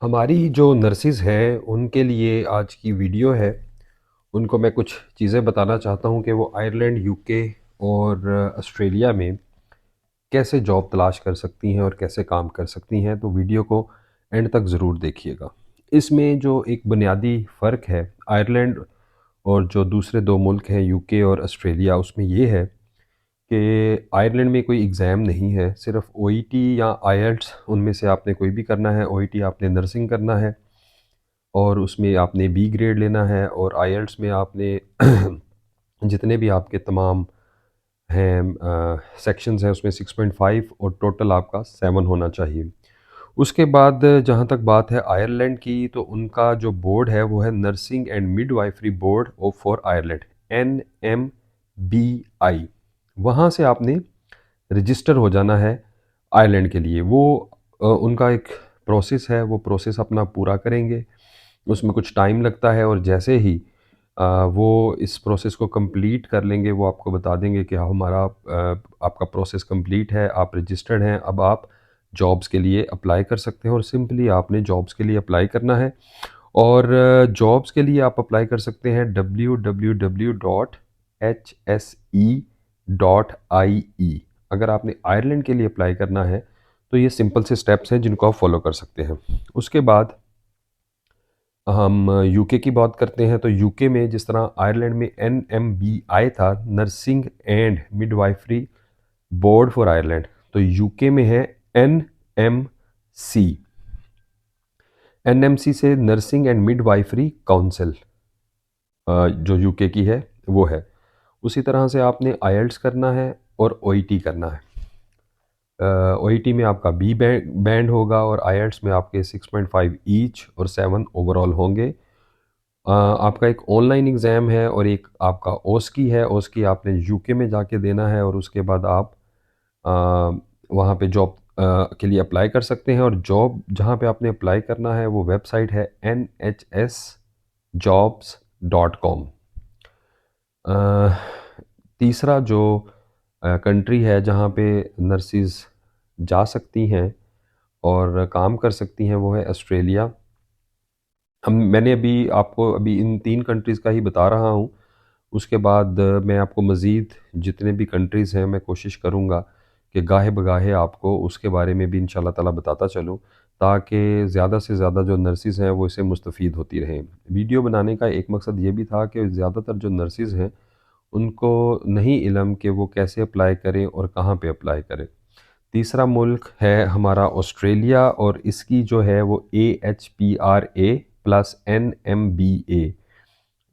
हमारी जो नर्सेज़ हैं, उनके लिए आज की वीडियो है। उनको मैं कुछ चीज़ें बताना चाहता हूँ कि वो आयरलैंड, यूके और ऑस्ट्रेलिया में कैसे जॉब तलाश कर सकती हैं और कैसे काम कर सकती हैं। तो वीडियो को एंड तक ज़रूर देखिएगा। इसमें जो एक बुनियादी फ़र्क है आयरलैंड और जो दूसरे 2 मुल्क हैं यूके और ऑस्ट्रेलिया, उसमें ये है कि आयरलैंड में कोई एग्ज़ाम नहीं है, सिर्फ़ ओईटी या आईएलटीएस उनमें से आपने कोई भी करना है। ओईटी आपने नर्सिंग करना है और उसमें आपने बी ग्रेड लेना है, और आईएलटीएस में आपने जितने भी आपके तमाम हैं सेक्शंस हैं उसमें 6.5 और टोटल आपका 7 होना चाहिए। उसके बाद जहाँ तक बात है आयरलैंड की, तो उनका जो बोर्ड है वो है nursing and midwifery board of for Ireland, NMBI। वहाँ से आपने रजिस्टर हो जाना है आयरलैंड के लिए। वो उनका एक प्रोसेस है, वो प्रोसेस अपना पूरा करेंगे। उसमें कुछ टाइम लगता है, और जैसे ही वो इस प्रोसेस को कंप्लीट कर लेंगे, वो आपको बता देंगे कि हमारा आपका प्रोसेस कंप्लीट है, आप रजिस्टर्ड हैं, अब आप जॉब्स के लिए अप्लाई कर सकते हैं। और सिंपली आपने जॉब्स के लिए अप्लाई करना है, और जॉब्स के लिए आप अप्लाई कर सकते हैं www.hse.ie। अगर आपने आयरलैंड के लिए अप्लाई करना है तो ये सिंपल से स्टेप्स हैं जिनको आप फॉलो कर सकते हैं। उसके बाद हम यूके की बात करते हैं। तो यूके में जिस तरह आयरलैंड में NMBI था, nursing and midwifery board for Ireland, तो यूके में है NMC। NMC से नर्सिंग एंड मिडवाइफरी काउंसिल, जो यूके की है वो है। उसी तरह से आपने आईएलटीएस करना है और ओईटी करना है। ओईटी में आपका बी बैंड होगा, और आईएलटीएस में आपके 6.5 ईच और 7 ओवरऑल होंगे। आपका एक ऑनलाइन एग्ज़ाम है और एक आपका ओस्की है। ओस्की आपने यूके में जाके देना है, और उसके बाद आप वहाँ पे जॉब के लिए अप्लाई कर सकते हैं। और जॉब जहाँ पे आपने अप्लाई करना है वो वेबसाइट है nhsjobs.com। तीसरा जो कंट्री है जहाँ पे नर्सिस जा सकती हैं और काम कर सकती हैं वो है ऑस्ट्रेलिया। मैंने अभी इन 3 कंट्रीज़ का ही बता रहा हूँ। उसके बाद मैं आपको मज़ीद जितने भी कंट्रीज़ हैं मैं कोशिश करूँगा कि गाहे बगाहे आपको उसके बारे में भी इंशाल्लाह ताला बताता चलूँ, ताकि ज़्यादा से ज़्यादा जो नर्सिस हैं वो इससे मुस्तफ़ीद होती रहें। वीडियो बनाने का एक मकसद ये भी था कि ज़्यादातर जो नर्सिस हैं उनको नहीं इल्म कि वो कैसे अप्लाई करें और कहाँ पे अप्लाई करें। तीसरा मुल्क है हमारा ऑस्ट्रेलिया, और इसकी जो है वो AHPRA+NMBA।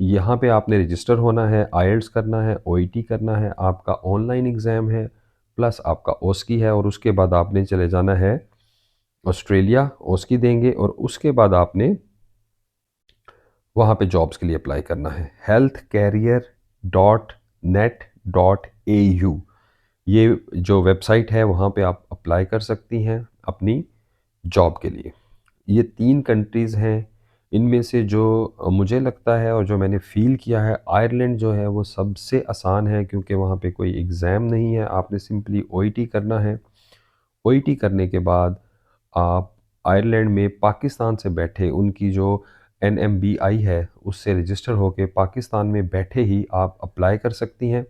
यहाँ पे आपने रजिस्टर होना है, आईएलटीएस करना है, ओईटी करना है, आपका ऑनलाइन एग्ज़ाम है, प्लस आपका ओस्की है, और उसके बाद आपने चले जाना है ऑस्ट्रेलिया, ओस्की देंगे, और उसके बाद आपने वहाँ पे जॉब्स के लिए अप्लाई करना है। healthcareer.net.au, ये जो वेबसाइट है वहाँ पे आप अप्लाई कर सकती हैं अपनी जॉब के लिए। ये 3 कंट्रीज़ हैं। इनमें से जो मुझे लगता है और जो मैंने फ़ील किया है, आयरलैंड जो है वो सबसे आसान है, क्योंकि वहाँ पे कोई एग्ज़ाम नहीं है। आपने सिंपली ओईटी करना है। ओईटी करने के बाद आप आयरलैंड में पाकिस्तान से बैठे उनकी जो NMBI है उससे रजिस्टर होके पाकिस्तान में बैठे ही आप अप्लाई कर सकती हैं।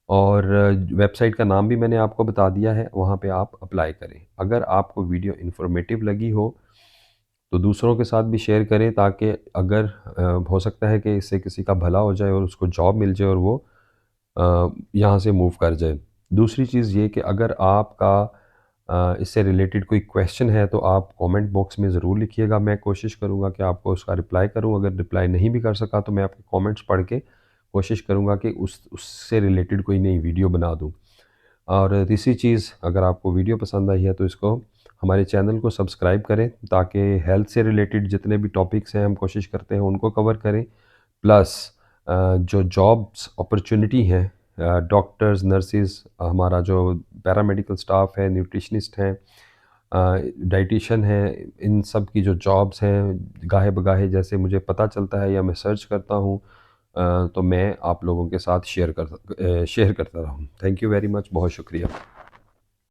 और वेबसाइट का नाम भी मैंने आपको बता दिया है, वहाँ पे आप अप्लाई करें। अगर आपको वीडियो इन्फॉर्मेटिव लगी हो तो दूसरों के साथ भी शेयर करें, ताकि अगर हो सकता है कि इससे किसी का भला हो जाए और उसको जॉब मिल जाए और वो यहाँ से मूव कर जाए। दूसरी चीज़ ये कि अगर आपका इससे रिलेटेड कोई क्वेश्चन है तो आप कमेंट बॉक्स में ज़रूर लिखिएगा। मैं कोशिश करूँगा कि आपको उसका रिप्लाई करूँ। अगर रिप्लाई नहीं भी कर सका तो मैं आपके कमेंट्स पढ़ के कोशिश करूँगा कि उससे रिलेटेड कोई नई वीडियो बना दूँ। और तीसरी चीज़, अगर आपको वीडियो पसंद आई है तो इसको हमारे चैनल को सब्सक्राइब करें, ताकि हेल्थ से रिलेटेड जितने भी टॉपिक्स हैं हम कोशिश करते हैं उनको कवर करें। प्लस जो जॉब्स अपॉर्चुनिटी हैं, डॉक्टर्स, नर्सेस, हमारा जो पैरामेडिकल स्टाफ है, न्यूट्रिशनिस्ट हैं, डाइटिशियन है, इन सब की जो जॉब्स हैं गाहे बगाहे जैसे मुझे पता चलता है या मैं सर्च करता हूँ, तो मैं आप लोगों के साथ शेयर करता रहूँ। थैंक यू वेरी मच, बहुत शुक्रिया।